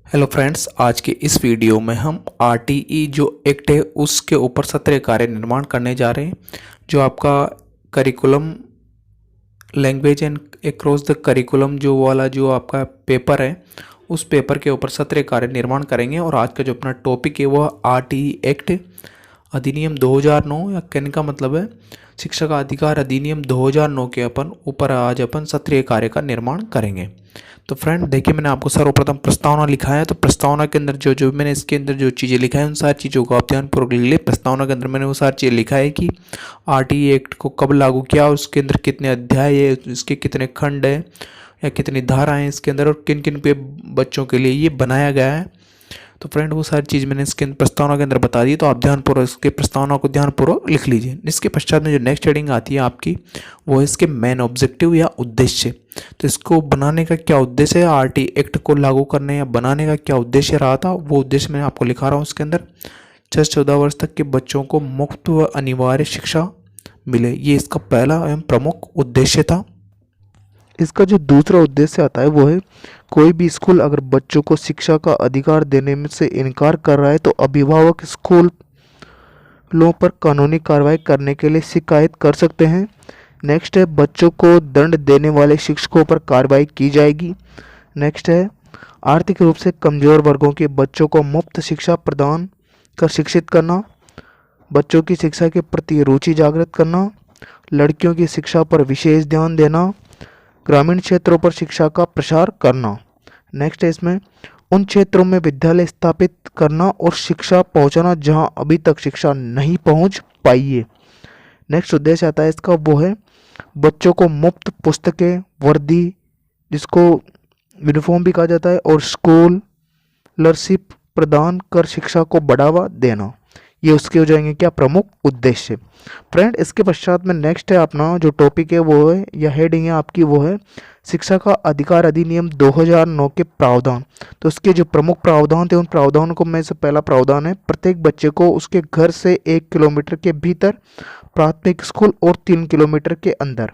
Hello friends, आज के इस वीडियो में हम आरटीई जो एक्ट है उसके ऊपर सत्र कार्य निर्माण करने जा रहे हैं। जो आपका curriculum language and across the curriculum जो वाला जो आपका पेपर है, उस पेपर के ऊपर सत्र कार्य निर्माण करेंगे। और आज का जो अपना टॉपिक है वह आरटीई एक्ट अधिनियम 2009 या कहने का मतलब है शिक्षा का अधिकार अधिनियम 2009 के ऊपर आज अपन सत्रीय कार्य का निर्माण करेंगे। तो फ्रेंड देखिए, मैंने आपको सर्वप्रथम प्रस्तावना लिखा है। तो प्रस्तावना के अंदर जो मैंने इसके अंदर जो चीज़ें लिखा है उन सारी चीज़ों को आप ध्यानपूर्वक लिख ले। प्रस्तावना के अंदर मैंने वो सारी चीज़ें लिखा है कि आरटीई एक्ट को कब लागू किया, उसके अंदर कितने अध्याय है, इसके कितने खंड है या कितनी धाराएं हैं इसके अंदर, और किन किन पे बच्चों के लिए ये बनाया गया है। तो फ्रेंड वो सारी चीज़ मैंने इसके प्रस्तावना के अंदर बता दी। तो आप ध्यानपूर्वक इसके प्रस्तावना को ध्यानपूर्वक लिख लीजिए। इसके पश्चात में जो नेक्स्ट हेडिंग आती है आपकी, वो है इसके मेन ऑब्जेक्टिव या उद्देश्य। तो इसको बनाने का क्या उद्देश्य है, आरटी एक्ट को लागू करने या बनाने का क्या उद्देश्य रहा था, वो उद्देश्य मैं आपको लिखा रहा हूँ। इसके अंदर 6-14 वर्ष तक के बच्चों को मुफ्त व अनिवार्य शिक्षा मिले, ये इसका पहला एवं प्रमुख उद्देश्य था। इसका जो दूसरा उद्देश्य आता है वो है, कोई भी स्कूल अगर बच्चों को शिक्षा का अधिकार देने में से इनकार कर रहा है तो अभिभावक स्कूलों पर कानूनी कार्रवाई करने के लिए शिकायत कर सकते हैं। नेक्स्ट है, बच्चों को दंड देने वाले शिक्षकों पर कार्रवाई की जाएगी। नेक्स्ट है, आर्थिक रूप से कमजोर वर्गों के बच्चों को मुफ्त शिक्षा प्रदान कर शिक्षित करना, बच्चों की शिक्षा के प्रति रुचि जागृत करना, लड़कियों की शिक्षा पर विशेष ध्यान देना, ग्रामीण क्षेत्रों पर शिक्षा का प्रसार करना। नेक्स्ट है इसमें, उन क्षेत्रों में विद्यालय स्थापित करना और शिक्षा पहुंचाना जहां अभी तक शिक्षा नहीं पहुंच पाई है। नेक्स्ट उद्देश्य आता है इसका, वो है बच्चों को मुफ्त पुस्तकें, वर्दी जिसको यूनिफॉर्म भी कहा जाता है, और स्कॉलरशिप प्रदान कर शिक्षा को बढ़ावा देना। ये उसके हो जाएंगे क्या, प्रमुख उद्देश्य। फ्रेंड इसके पश्चात में नेक्स्ट है अपना जो टॉपिक है वो है, या हेडिंग है आपकी, वो है शिक्षा का अधिकार अधिनियम 2009 के प्रावधान। तो उसके जो प्रमुख प्रावधान थे उन प्रावधानों को में से पहला प्रावधान है, प्रत्येक बच्चे को उसके घर से 1 किलोमीटर के भीतर प्राथमिक स्कूल और 3 किलोमीटर के अंदर,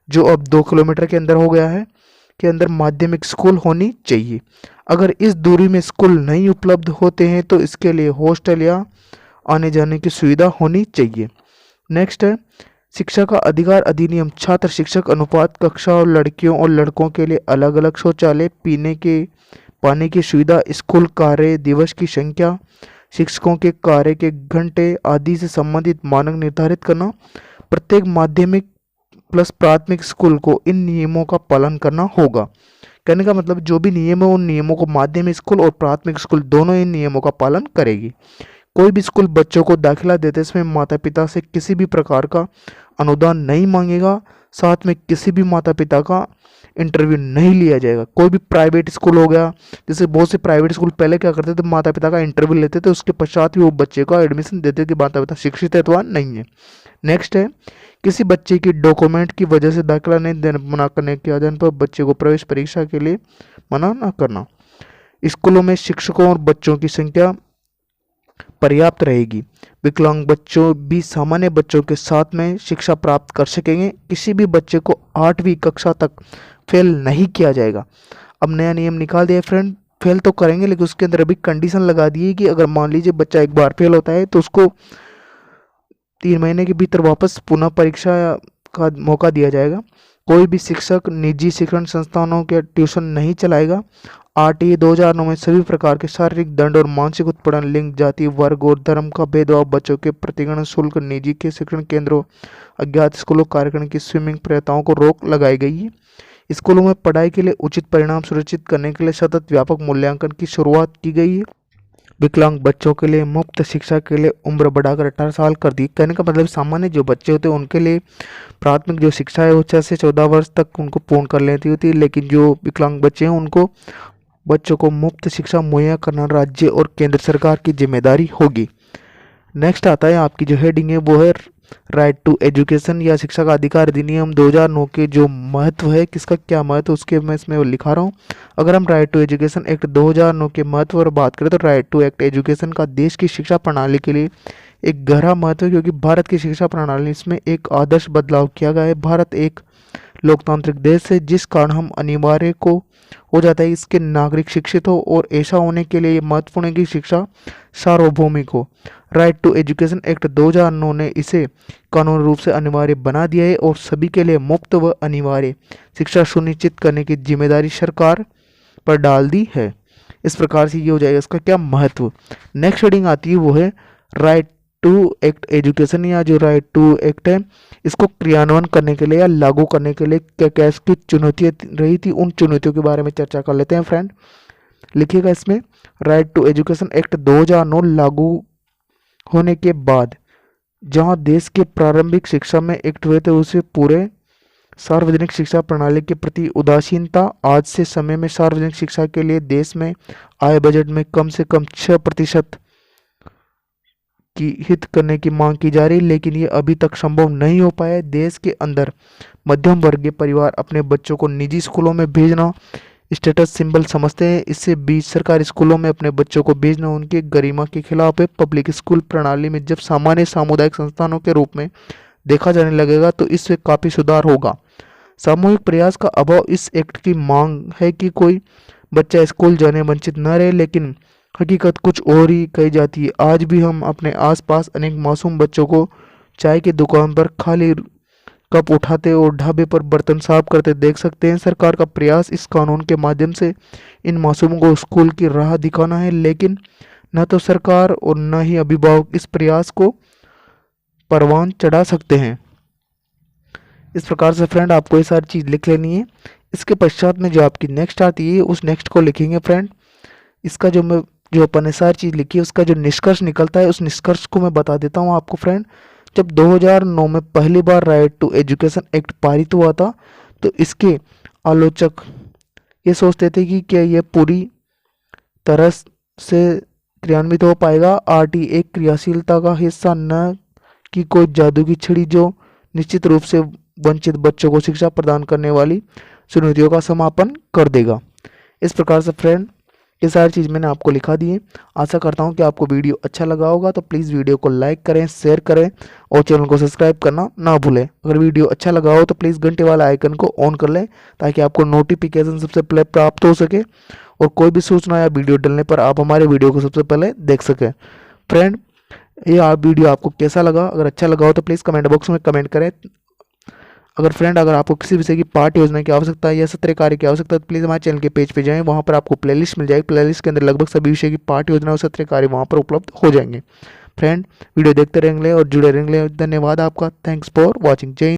जो अब 2 किलोमीटर के अंदर हो गया है, के अंदर माध्यमिक स्कूल होनी चाहिए। अगर इस दूरी में स्कूल नहीं उपलब्ध होते हैं तो इसके लिए हॉस्टल या आने जाने की सुविधा होनी चाहिए। नेक्स्ट है, शिक्षा का अधिकार अधिनियम छात्र शिक्षक अनुपात, कक्षा और लड़कियों और लड़कों के लिए अलग अलग शौचालय, पीने के पानी की सुविधा, स्कूल कार्य दिवस की संख्या, शिक्षकों के कार्य के घंटे आदि से संबंधित मानक निर्धारित करना। प्रत्येक माध्यमिक प्लस प्राथमिक स्कूल को इन नियमों का पालन करना होगा। कहने का मतलब जो भी नियम है उन नियमों को माध्यमिक स्कूल और प्राथमिक स्कूल दोनों इन नियमों का पालन करेगी। कोई भी स्कूल बच्चों को दाखिला देते समय माता पिता से किसी भी प्रकार का अनुदान नहीं मांगेगा, साथ में किसी भी माता पिता का इंटरव्यू नहीं लिया जाएगा। कोई भी प्राइवेट स्कूल हो गया, जैसे बहुत से प्राइवेट स्कूल पहले क्या करते थे, माता पिता का इंटरव्यू लेते थे, उसके पश्चात ही वो बच्चे को एडमिशन देते कि माता पिता शिक्षित है अथवा नहीं है। नेक्स्ट है, किसी बच्चे की डॉक्यूमेंट की वजह से दाखिला नहीं देने मना करने के आधार पर बच्चे को प्रवेश परीक्षा के लिए मना न करना। स्कूलों में शिक्षकों और बच्चों की संख्या पर्याप्त रहेगी। विकलांग बच्चों भी सामान्य बच्चों के साथ में शिक्षा प्राप्त कर सकेंगे। किसी भी बच्चे को 8वीं कक्षा तक फेल नहीं किया जाएगा। अब नया नियम निकाल दिया फ्रेंड, फेल तो करेंगे लेकिन उसके अंदर अभी कंडीशन लगा दी है कि अगर मान लीजिए बच्चा एक बार फेल होता है तो उसको 3 महीने के भीतर वापस पुनः परीक्षा का मौका दिया जाएगा। कोई भी शिक्षक निजी शिक्षण संस्थानों के ट्यूशन नहीं चलाएगा। आरटीई 2009 में सभी प्रकार के शारीरिक दंड और मानसिक उत्पीड़न, लिंग, जाति, वर्ग और धर्म का भेदभाव, बच्चों के प्रतिगमन शुल्क, निजी के शिक्षण केंद्रों, अज्ञात स्कूलों, कार्यक्रम की स्विमिंग प्रतियोगिताओं को रोक लगाई गई है। स्कूलों में पढ़ाई के लिए उचित परिणाम सुनिश्चित करने के लिए सतत व्यापक मूल्यांकन की शुरुआत की गई है। विकलांग बच्चों के लिए मुफ्त शिक्षा के लिए उम्र बढ़ाकर 18 साल कर दी। कहने का मतलब सामान्य जो बच्चे होते हैं उनके लिए प्राथमिक जो शिक्षा है वो 6 से 14 वर्ष तक उनको पूर्ण कर लेती होती है, लेकिन जो विकलांग बच्चे हैं उनको बच्चों को मुफ्त शिक्षा मुहैया करना राज्य और केंद्र सरकार की जिम्मेदारी होगी। नेक्स्ट आता है आपकी जो हेडिंग है वो है राइट टू एजुकेशन या शिक्षा का अधिकार अधिनियम 2009 के जो महत्व है, किसका क्या महत्व उसके मैं इसमें लिखा रहा हूँ। अगर हम राइट टू एजुकेशन एक्ट 2009 के महत्व पर बात करें तो राइट टू एक्ट एजुकेशन का देश की शिक्षा प्रणाली के लिए एक गहरा महत्व है, क्योंकि भारत की शिक्षा प्रणाली इसमें एक आदर्श बदलाव किया गया है। भारत एक लोकतांत्रिक देश है, जिस कारण हम अनिवार्य को हो जाता है इसके नागरिक शिक्षित हो, और ऐसा होने के लिए ये महत्वपूर्ण है कि शिक्षा सार्वभौमिक हो। राइट टू एजुकेशन एक्ट 2009 ने इसे कानूनी रूप से अनिवार्य बना दिया है और सभी के लिए मुफ्त व अनिवार्य शिक्षा सुनिश्चित करने की जिम्मेदारी सरकार पर डाल दी है। इस प्रकार से ये हो जाएगा इसका क्या महत्व। नेक्स्ट हेडिंग आती है वो है राइट टू एक्ट एजुकेशन, या जो राइट टू एक्ट है इसको क्रियान्वयन करने के लिए या लागू करने के लिए क्या क्या इसकी चुनौतियाँ रही थी, उन चुनौतियों के बारे में चर्चा कर लेते हैं फ्रेंड। लिखिएगा इसमें, राइट टू एजुकेशन एक्ट 2009 लागू होने के बाद जहां देश के प्रारंभिक शिक्षा में एक्ट हुए थे उसे पूरे सार्वजनिक शिक्षा प्रणाली के प्रति उदासीनता, आज से समय में सार्वजनिक शिक्षा के लिए देश में आय बजट में कम से कम 6% की हित करने की मांग की जा रही, लेकिन ये अभी तक संभव नहीं हो पाया। देश के अंदर मध्यम वर्गीय परिवार अपने बच्चों को निजी स्कूलों में भेजना स्टेटस सिंबल समझते हैं। इससे बीच सरकारी स्कूलों में अपने बच्चों को भेजना उनकी गरिमा के खिलाफ है। पब्लिक स्कूल प्रणाली में जब सामान्य सामुदायिक संस्थानों के रूप में देखा जाने लगेगा तो इससे काफ़ी सुधार होगा। सामूहिक प्रयास का अभाव इस एक्ट की मांग है कि कोई बच्चा स्कूल जाने वंचित न रहे, लेकिन हकीकत कुछ और ही कही जाती है। आज भी हम अपने आसपास अनेक मासूम बच्चों को चाय की दुकान पर खाली कप उठाते और ढाबे पर बर्तन साफ करते देख सकते हैं। सरकार का प्रयास इस कानून के माध्यम से इन मासूमों को स्कूल की राह दिखाना है, लेकिन न तो सरकार और न ही अभिभावक इस प्रयास को परवान चढ़ा सकते हैं। इस प्रकार से फ्रेंड आपको ये सारी चीज़ लिख लेनी है। इसके पश्चात में जो आपकी नेक्स्ट आती है उस नेक्स्ट को लिखेंगे फ्रेंड। इसका जो अपन ने सारी चीज़ लिखी है उसका जो निष्कर्ष निकलता है उस निष्कर्ष को मैं बता देता हूँ आपको फ्रेंड। जब 2009 में पहली बार राइट टू एजुकेशन एक्ट पारित हुआ था तो इसके आलोचक ये सोचते थे कि क्या यह पूरी तरह से क्रियान्वित हो पाएगा। आरटी एक क्रियाशीलता का हिस्सा न कि कोई जादू की छड़ी जो निश्चित रूप से वंचित बच्चों को शिक्षा प्रदान करने वाली चुनौतियों का समापन कर देगा। इस प्रकार से फ्रेंड ये सारी चीज़ मैंने आपको लिखा दी है। आशा करता हूँ कि आपको वीडियो अच्छा लगा होगा, तो प्लीज़ वीडियो को लाइक करें, शेयर करें और चैनल को सब्सक्राइब करना ना भूलें। अगर वीडियो अच्छा लगा हो तो प्लीज़ घंटे वाला आइकन को ऑन कर लें ताकि आपको नोटिफिकेशन सबसे पहले प्राप्त हो सके और कोई भी सूचना या वीडियो डलने पर आप हमारे वीडियो को सबसे पहले देख सकें। फ्रेंड ये वीडियो आपको कैसा लगा, अगर अच्छा लगा हो तो प्लीज़ कमेंट बॉक्स में कमेंट करें। अगर आपको किसी विषय की पाठ योजना की आवश्यकता है या सत्र कार्य की आवश्यकता है तो प्लीज़ हमारे चैनल के पेज पे जाएं, वहाँ पर आपको प्लेलिस्ट मिल जाएगी। प्लेलिस्ट के अंदर लगभग सभी विषय की पाठ योजना और सत्र कार्य वहाँ पर उपलब्ध हो जाएंगे। फ्रेंड वीडियो देखते रहेंगे और जुड़े रहेंगे। धन्यवाद आपका। Thanks for watching. जय